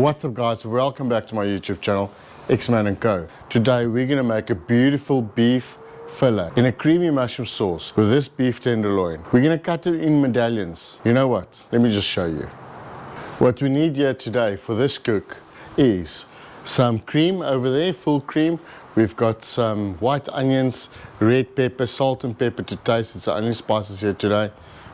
What's up guys, welcome back to my YouTube channel, Xman Co. Today we're going to make a beautiful beef fillet in a creamy mushroom sauce with this beef tenderloin. We're going to cut it in medallions. You know what? Let me just show you. What we need here today for this cook is some cream over there, full cream. We've got some white onions, red pepper, salt and pepper to taste. It's the only spices here today.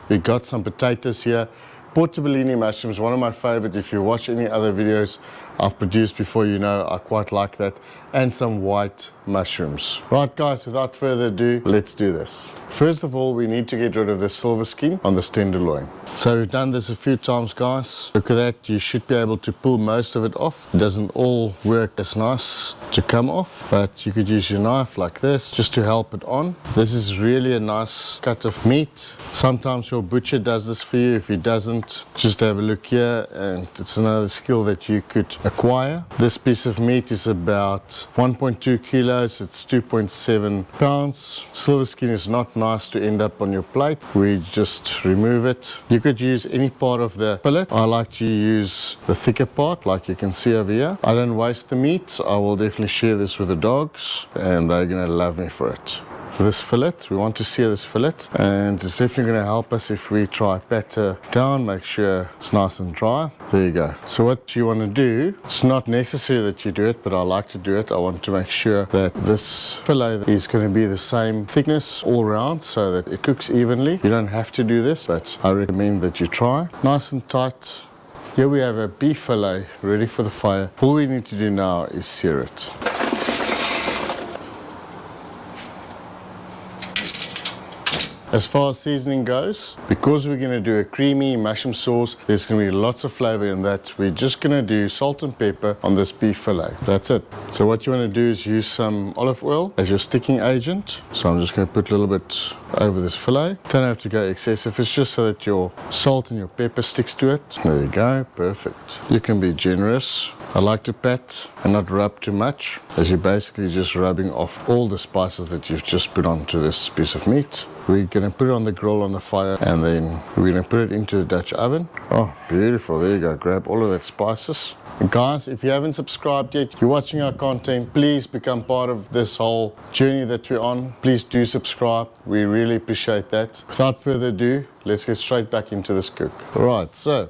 We've got some potatoes here. Portobellini mushrooms, one of my favorite. If you watch any other videos I've produced before, you know I quite like that. And some white mushrooms. Right guys, without further ado, let's do this. First of all, we need to get rid of the silver skin on this tenderloin. So we've done this a few times guys. Look at that, you should be able to pull most of it off. It doesn't all work as nice to come off, but you could use your knife like this just to help it on. This is really a nice cut of meat. Sometimes your butcher does this for you. If he doesn't, just have a look here, and it's another skill that you could acquire. This piece of meat is about 1.2 kilos. It's 2.7 pounds. Silver skin is not nice to end up on your plate. We just remove it. You could use any part of the fillet. I like to use the thicker part, like you can see over here. I don't waste the meat. I will definitely share this with the dogs, and they're gonna love me for it. For this fillet, we want to sear this fillet, and it's definitely going to help us if we try batter down, make sure it's nice and dry. There you go. So what you want to do, it's not necessary that you do it, but I like to do it. I want to make sure that this fillet is going to be the same thickness all around so that it cooks evenly. You don't have to do this, but I recommend that you try. Nice and tight. Here we have a beef fillet ready for the fire. All we need to do now is sear it. As far as seasoning goes, because we're going to do a creamy mushroom sauce, there's going to be lots of flavor in that. We're just going to do salt and pepper on this beef fillet. That's it. So what you want to do is use some olive oil as your sticking agent. So I'm just going to put a little bit over this fillet. Don't have to go excessive. It's just so that your salt and your pepper sticks to it. There you go. Perfect. You can be generous. I like to pat and not rub too much, as you're basically just rubbing off all the spices that you've just put onto this piece of meat. We're going to put it on the grill on the fire, and then we're going to put it into the Dutch oven. Oh, beautiful. There you go. Grab all of that spices. And guys, if you haven't subscribed yet, you're watching our content, please become part of this whole journey that we're on. Please do subscribe. We really appreciate that. Without further ado, let's get straight back into this cook. All right, so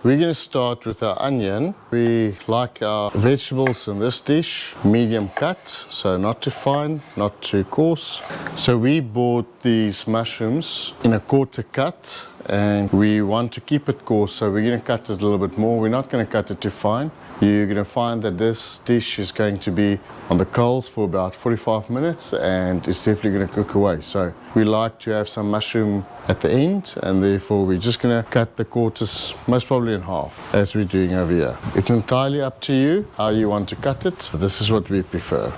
we're going to start with our onion. We like our vegetables in this dish medium cut, so not too fine, not too coarse. So we bought these mushrooms in a quarter cut, and we want to keep it coarse, so we're going to cut it a little bit more. We're not going to cut it too fine. You're going to find that this dish is going to be on the coals for about 45 minutes, and it's definitely going to cook away. So we like to have some mushroom at the end, and therefore we're just going to cut the quarters most probably in half, as we're doing over here. It's entirely up to you how you want to cut it. This is what we prefer.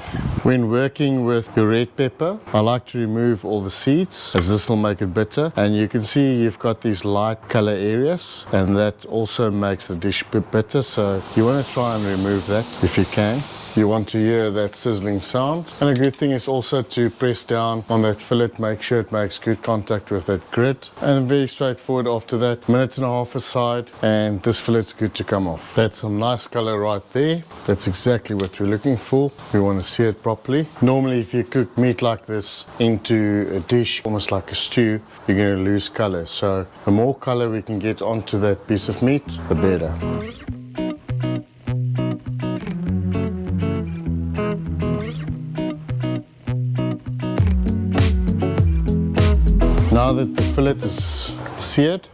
When working with your red pepper, I like to remove all the seeds, as this will make it bitter. And you can see you've got these light color areas, and that also makes the dish a bit bitter. So you want to try and remove that if you can. You want to hear that sizzling sound. And a good thing is also to press down on that fillet, make sure it makes good contact with that grit. And very straightforward after that, minute and a half aside, and this fillet's good to come off. That's some nice color right there. That's exactly what we're looking for. We want to sear it properly. Normally if you cook meat like this into a dish, almost like a stew, you're going to lose color. So the more color we can get onto that piece of meat, the better. Now that the fillet is seared,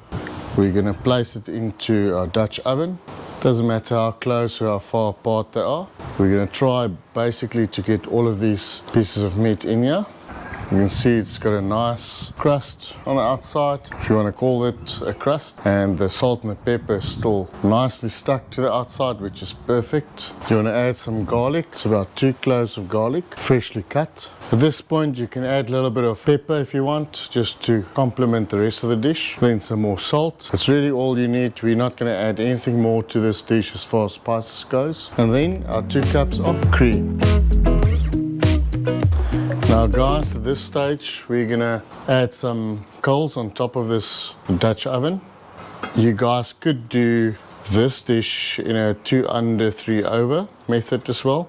we're going to place it into our Dutch oven. Doesn't matter how close or how far apart they are. We're going to try basically to get all of these pieces of meat in here. You can see it's got a nice crust on the outside, if you want to call it a crust, and the salt and the pepper is still nicely stuck to the outside, which is perfect. You want to add some garlic. It's about 2 cloves of garlic, freshly cut. At this point you can add a little bit of pepper if you want, just to complement the rest of the dish. Then some more salt. That's really all you need. We're not going to add anything more to this dish as far as spices goes. And then our 2 cups of cream. Now guys, at this stage we're gonna add some coals on top of this Dutch oven. You guys could do this dish in a 2 under 3 over method as well.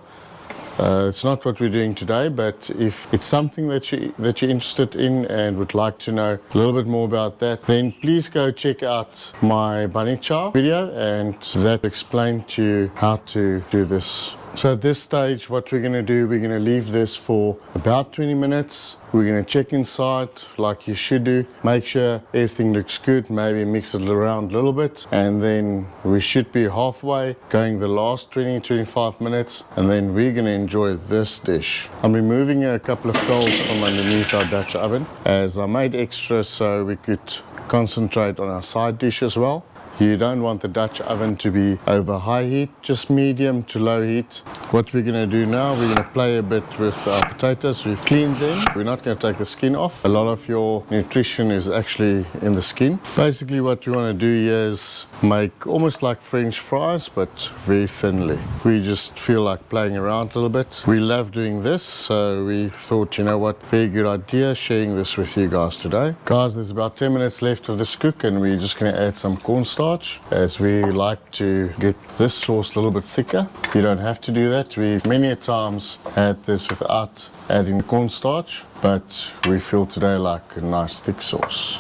It's not what we're doing today, but if it's something that you're interested in and would like to know a little bit more about that, then please go check out my bunny chow video, and that explains to you how to do this. So at this stage, what we're going to do, we're going to leave this for about 20 minutes. We're going to check inside like you should do. Make sure everything looks good. Maybe mix it around a little bit. And then we should be halfway, going the last 20-25 minutes. And then we're going to enjoy this dish. I'm removing a couple of coals from underneath our Dutch oven, as I made extra so we could concentrate on our side dish as well. You don't want the Dutch oven to be over high heat, just medium to low heat. What we're going to do now, we're going to play a bit with our potatoes. We've cleaned them. We're not going to take the skin off. A lot of your nutrition is actually in the skin. Basically what we want to do here is make almost like French fries, but very thinly. We just feel like playing around a little bit. We love doing this, so we thought, you know what, very good idea sharing this with you guys today. Guys, there's about 10 minutes left of this cook, and we're just going to add some cornstarch, as we like to get this sauce a little bit thicker. You don't have to do that. We've many a times had this without adding cornstarch, but we feel today like a nice thick sauce.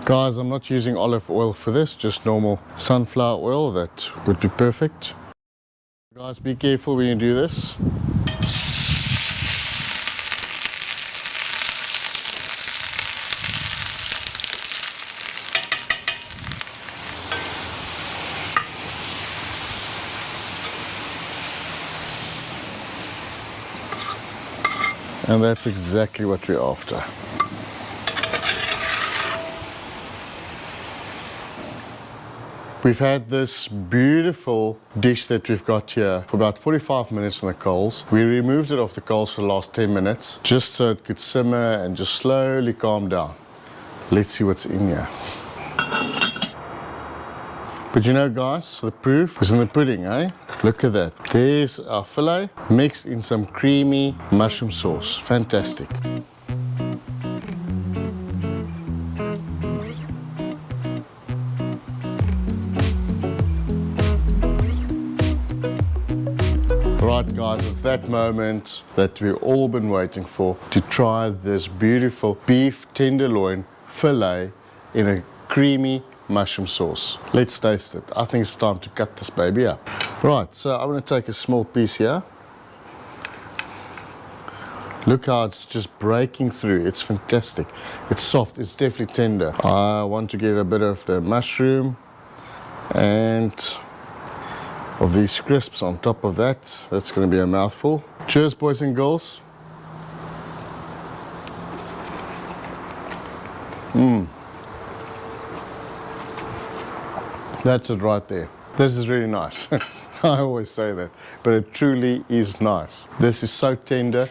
Guys, I'm not using olive oil for this, just normal sunflower oil. That would be perfect. Guys, be careful when you do this. And that's exactly what we're after. We've had this beautiful dish that we've got here for about 45 minutes on the coals. We removed it off the coals for the last 10 minutes, just so it could simmer and just slowly calm down. Let's see what's in here. But you know, guys, the proof is in the pudding, eh? Look at that. There's our fillet mixed in some creamy mushroom sauce. Fantastic. Right, guys, it's that moment that we've all been waiting for, to try this beautiful beef tenderloin fillet in a creamy mushroom sauce. Let's taste it. I think it's time to cut this baby up. Right, so I'm going to take a small piece here. Look how it's just breaking through. It's fantastic. It's soft. It's definitely tender. I want to get a bit of the mushroom and of these crisps on top of that. That's going to be a mouthful. Cheers, boys and girls. That's it right there. This is really nice. I always say that, but it truly is nice. This is so tender.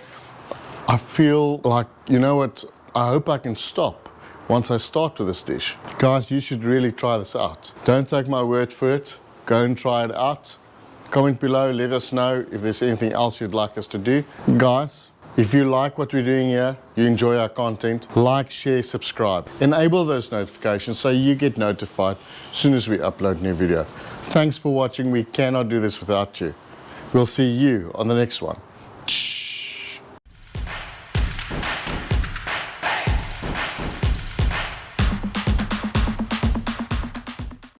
I feel like, you know what, I hope I can stop once I start with this dish. Guys, you should really try this out. Don't take my word for it. Go and try it out. Comment below, let us know if there's anything else you'd like us to do. Guys, if you like what we're doing here, you enjoy our content, like, share, subscribe. Enable those notifications so you get notified as soon as we upload a new video. Thanks for watching. We cannot do this without you. We'll see you on the next one.